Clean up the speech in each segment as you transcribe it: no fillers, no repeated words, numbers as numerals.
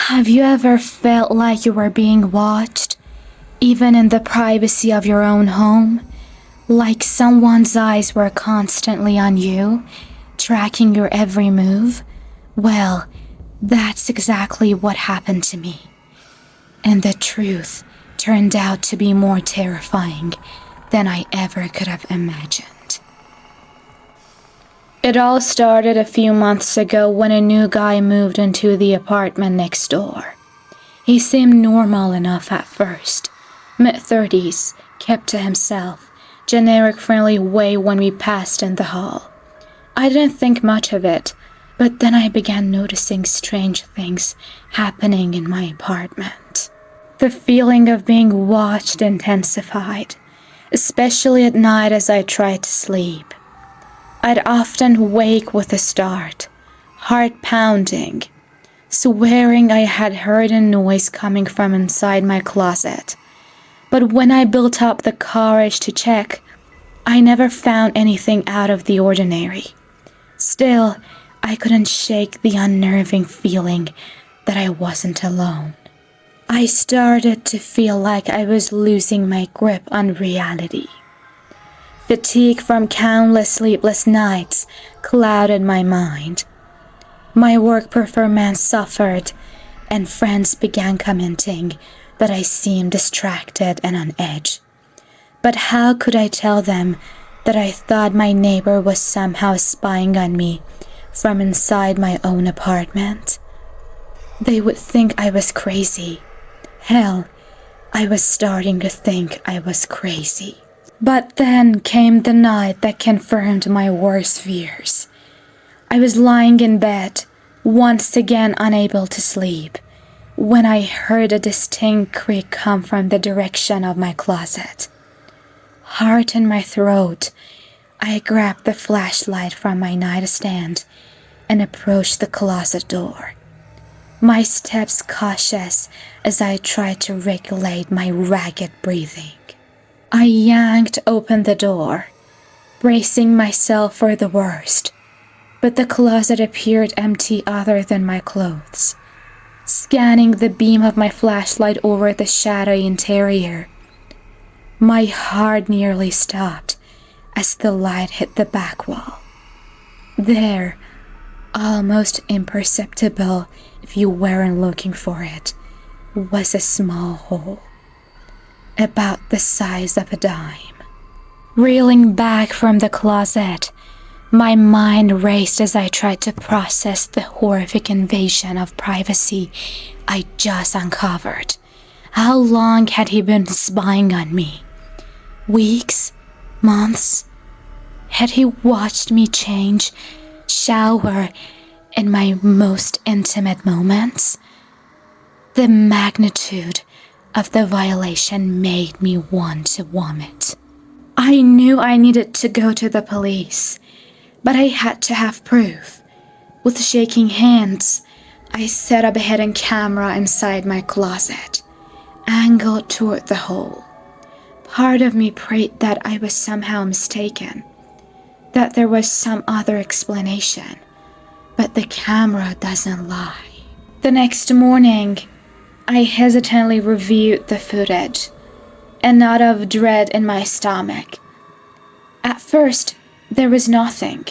Have you ever felt like you were being watched, even in the privacy of your own home? Like someone's eyes were constantly on you, tracking your every move? Well, that's exactly what happened to me. And the truth turned out to be more terrifying than I ever could have imagined. It all started a few months ago when a new guy moved into the apartment next door. He seemed normal enough at first. Mid-30s, kept to himself, generic friendly way when we passed in the hall. I didn't think much of it, but then I began noticing strange things happening in my apartment. The feeling of being watched intensified, especially at night as I tried to sleep. I'd often wake with a start, heart pounding, swearing I had heard a noise coming from inside my closet. But when I built up the courage to check, I never found anything out of the ordinary. Still, I couldn't shake the unnerving feeling that I wasn't alone. I started to feel like I was losing my grip on reality. Fatigue from countless sleepless nights clouded my mind. My work performance suffered, and friends began commenting that I seemed distracted and on edge. But how could I tell them that I thought my neighbor was somehow spying on me from inside my own apartment? They would think I was crazy. Hell, I was starting to think I was crazy. But then came the night that confirmed my worst fears. I was lying in bed, once again unable to sleep, when I heard a distinct creak come from the direction of my closet. Heart in my throat, I grabbed the flashlight from my nightstand and approached the closet door. My steps cautious as I tried to regulate my ragged breathing. I yanked open the door, bracing myself for the worst, but the closet appeared empty other than my clothes. Scanning the beam of my flashlight over the shadowy interior, my heart nearly stopped as the light hit the back wall. There, almost imperceptible if you weren't looking for it, was a small hole, about the size of a dime. Reeling back from the closet, my mind raced as I tried to process the horrific invasion of privacy I just uncovered. How long had he been spying on me? Weeks? Months? Had he watched me change, shower in my most intimate moments? The magnitude of the violation made me want to vomit. I knew I needed to go to the police, but I had to have proof. With shaking hands, I set up a hidden camera inside my closet, angled toward the hole. Part of me prayed that I was somehow mistaken, that there was some other explanation, but the camera doesn't lie. The next morning, I hesitantly reviewed the footage, a knot of dread in my stomach. At first, there was nothing,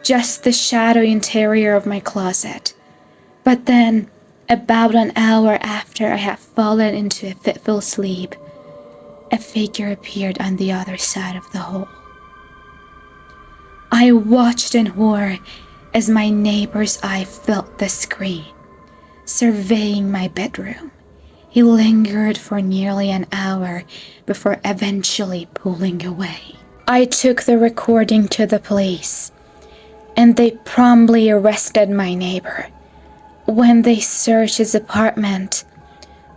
just the shadowy interior of my closet. But then, about an hour after I had fallen into a fitful sleep, a figure appeared on the other side of the hole. I watched in horror as my neighbor's eye filled the screen, surveying my bedroom. He lingered for nearly an hour before eventually pulling away. I took the recording to the police, and they promptly arrested my neighbor. When they searched his apartment,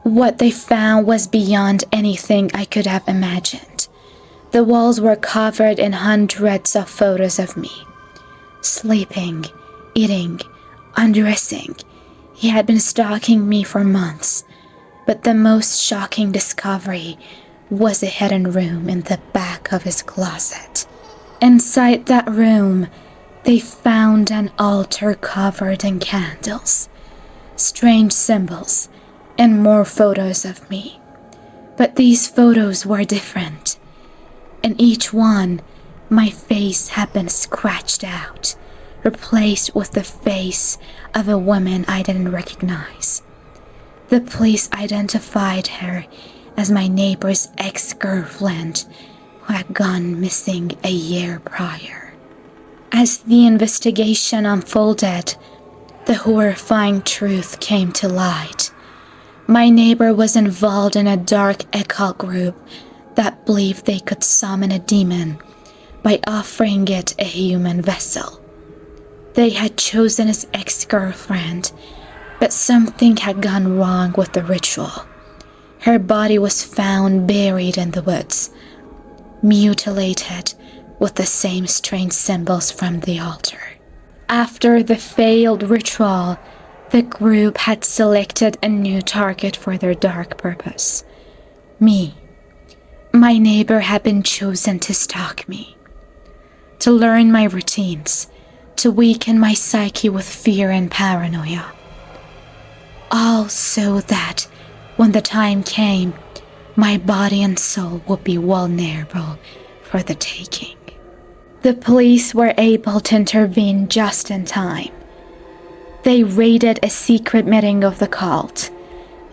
what they found was beyond anything I could have imagined. The walls were covered in hundreds of photos of me, sleeping, eating, undressing. He had been stalking me for months, but the most shocking discovery was a hidden room in the back of his closet. Inside that room, they found an altar covered in candles, strange symbols, and more photos of me. But these photos were different. In each one, my face had been scratched out, replaced with the face of a woman I didn't recognize. The police identified her as my neighbor's ex-girlfriend who had gone missing a year prior. As the investigation unfolded, the horrifying truth came to light. My neighbor was involved in a dark occult group that believed they could summon a demon by offering it a human vessel. They had chosen his ex-girlfriend, but something had gone wrong with the ritual. Her body was found buried in the woods, mutilated with the same strange symbols from the altar. After the failed ritual, the group had selected a new target for their dark purpose. Me. My neighbor had been chosen to stalk me, to learn my routines, to weaken my psyche with fear and paranoia. All so that, when the time came, my body and soul would be vulnerable for the taking. The police were able to intervene just in time. They raided a secret meeting of the cult,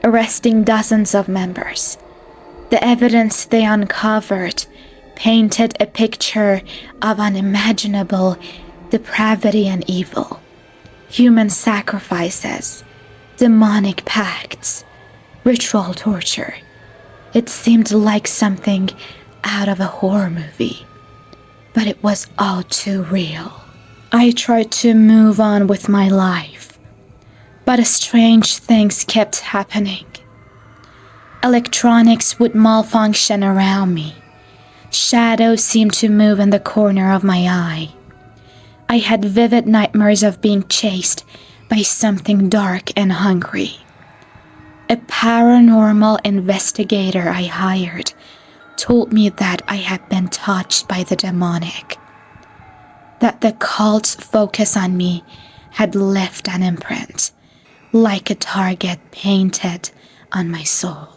arresting dozens of members. The evidence they uncovered painted a picture of unimaginable depravity and evil. Human sacrifices, demonic pacts, ritual torture. It seemed like something out of a horror movie, but it was all too real. I tried to move on with my life, but strange things kept happening. Electronics would malfunction around me. Shadows seemed to move in the corner of my eye. I had vivid nightmares of being chased by something dark and hungry. A paranormal investigator I hired told me that I had been touched by the demonic, that the cult's focus on me had left an imprint, like a target painted on my soul.